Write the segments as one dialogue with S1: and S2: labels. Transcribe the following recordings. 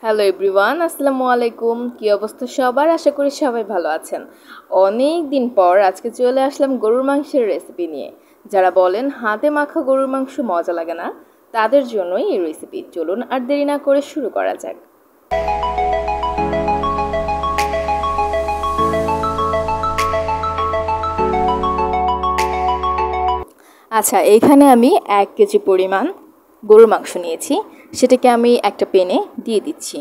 S1: Hello everyone, আসসালামু আলাইকুম। কি অবস্থা সবার? আশা করি সবাই ভালো আছেন। অনেক দিন পর আজকে চলে আসলাম গরুর মাংসের রেসিপি নিয়ে। যারা বলেন হাতে মাখা গরুর মাংস মজা লাগে না, তাদের জন্যই এই রেসিপি। চলুন আর দেরি না করে শুরু করা যাক। আচ্ছা, এইখানে আমি 1 কেজি পরিমাণ গরুর মাংস নিয়েছি। সেটাকে আমি একটা প্যানে দিয়ে দিচ্ছি।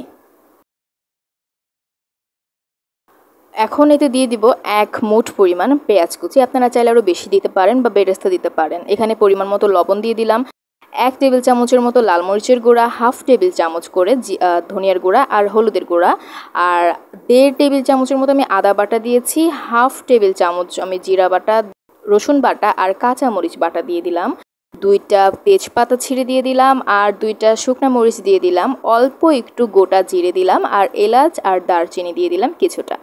S1: এখন এতে দিয়ে দিব 1 মুঠ পরিমাণ পেঁয়াজ কুচি। আপনারা চাইলে আরও বেশি দিতে পারেন বা বেরেস্তা দিতে পারেন। এখানে পরিমাণ মতো লবণ দিয়ে দিলাম, 1 টেবিল চামচের মতো লাল মরিচের গুঁড়া, 1/2 টেবিল চামচ করে ধনিয়ার গুঁড়া আর হলুদের গুঁড়া, আর 1.5 টেবিল চামচের মতো আমি আদা বাটা দিয়েছি, 1/2 টেবিল চামচ আমি জিরা বাটা, রসুন বাটা আর কাঁচা মরিচ বাটা দিয়ে দিলাম, 2টা তেজপাতা ছিঁড়ে দিয়ে দিলাম আর 2টা শুকনা মরিচ দিয়ে দিলাম, অল্প একটু গোটা জিরে দিলাম আর এলাচ আর দারচিনি দিয়ে দিলাম কিছুটা।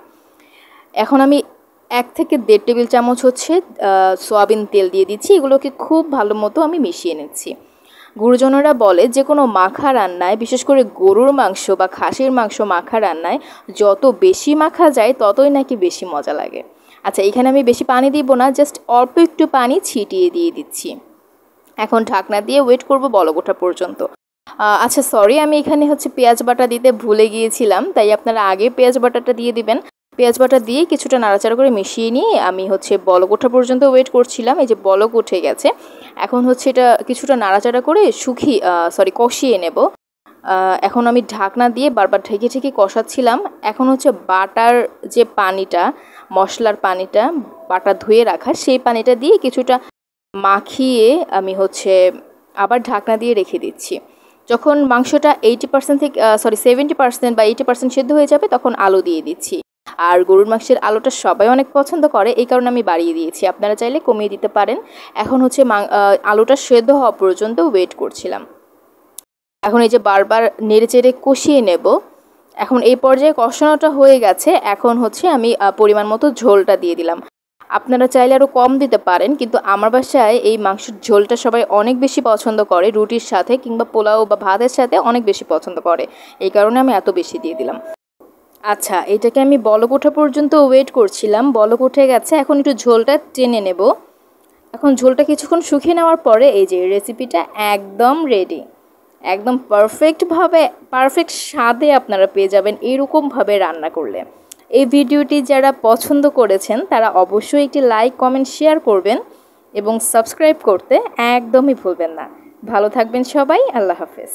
S1: এখন আমি 1 থেকে 1.5 টেবিল চামচ সয়াবিন তেল দিয়ে দিচ্ছি। এগুলোকে খুব ভালো মতো আমি মিশিয়ে নিচ্ছি। গুরুজনরা বলে যে কোনো মাখা রান্নায়, বিশেষ করে গরুর মাংস বা খাসির মাংস মাখা রান্নায় যত বেশি মাখা যায় ততই নাকি বেশি মজা লাগে। আচ্ছা, এখানে আমি বেশি পানি দিব না, জাস্ট অল্প একটু পানি ছিটিয়ে দিয়ে দিচ্ছি। এখন ঢাকনা দিয়ে ওয়েট করব বলক ওঠা পর্যন্ত। আচ্ছা সরি, আমি এখানে পেঁয়াজ বাটা দিতে ভুলে গিয়েছিলাম, তাই আপনারা আগে পেঁয়াজ বাটাটা দিয়ে দিবেন। পেঁয়াজ বাটা দিয়ে কিছুটা নাড়াচাড়া করে মিশিয়ে নিয়ে আমি বলক ওঠা পর্যন্ত ওয়েট করছিলাম। এই যে বলক উঠে গেছে, এখন এটা কিছুটা নাড়াচাড়া করে কষিয়ে নেব। এখন আমি ঢাকনা দিয়ে বারবার ঢেকে ঢেকে কষাচ্ছিলাম। এখন বাটার যে পানিটা, মশলার পানিটা, বাটা ধুয়ে রাখা সেই পানিটা দিয়ে কিছুটা মাখিয়ে আমি আবার ঢাকনা দিয়ে রেখে দিচ্ছি। যখন মাংসটা 70% বা 80% সেদ্ধ হয়ে যাবে তখন আলু দিয়ে দিচ্ছি। আর গরুর মাংসের আলুটা সবাই অনেক পছন্দ করে, এই কারণে আমি বাড়িয়ে দিয়েছি। আপনারা চাইলে কমিয়ে দিতে পারেন। এখন আলুটা সেদ্ধ হওয়া পর্যন্ত ওয়েট করছিলাম। এখন এই যে বারবার নেড়েচেড়ে কষিয়ে নেব। এখন এই পর্যায়ে কষানোটা হয়ে গেছে। এখন আমি পরিমাণ মতো ঝোলটা দিয়ে দিলাম। আপনারা চাইলে আরও কম দিতে পারেন, কিন্তু আমার বাসায় এই মাংসের ঝোলটা সবাই অনেক বেশি পছন্দ করে, রুটির সাথে কিংবা পোলাও বা ভাতের সাথে অনেক বেশি পছন্দ করে, এই কারণে আমি এত বেশি দিয়ে দিলাম। আচ্ছা, এটাকে আমি বলক ওঠা পর্যন্ত ওয়েট করছিলাম। বলক উঠে গেছে, এখন একটু ঝোলটা টেনে নেব। এখন ঝোলটা কিছুক্ষণ শুকিয়ে নেওয়ার পরে এই যে রেসিপিটা একদম রেডি। একদম পারফেক্ট স্বাদে আপনারা পেয়ে যাবেন এরকমভাবে রান্না করলে। এই ভিডিওটি যারা পছন্দ করেছেন তারা অবশ্যই একটি লাইক, কমেন্ট, শেয়ার করবেন এবং সাবস্ক্রাইব করতে একদমই ভুলবেন না। ভালো থাকবেন সবাই। আল্লাহ হাফেজ।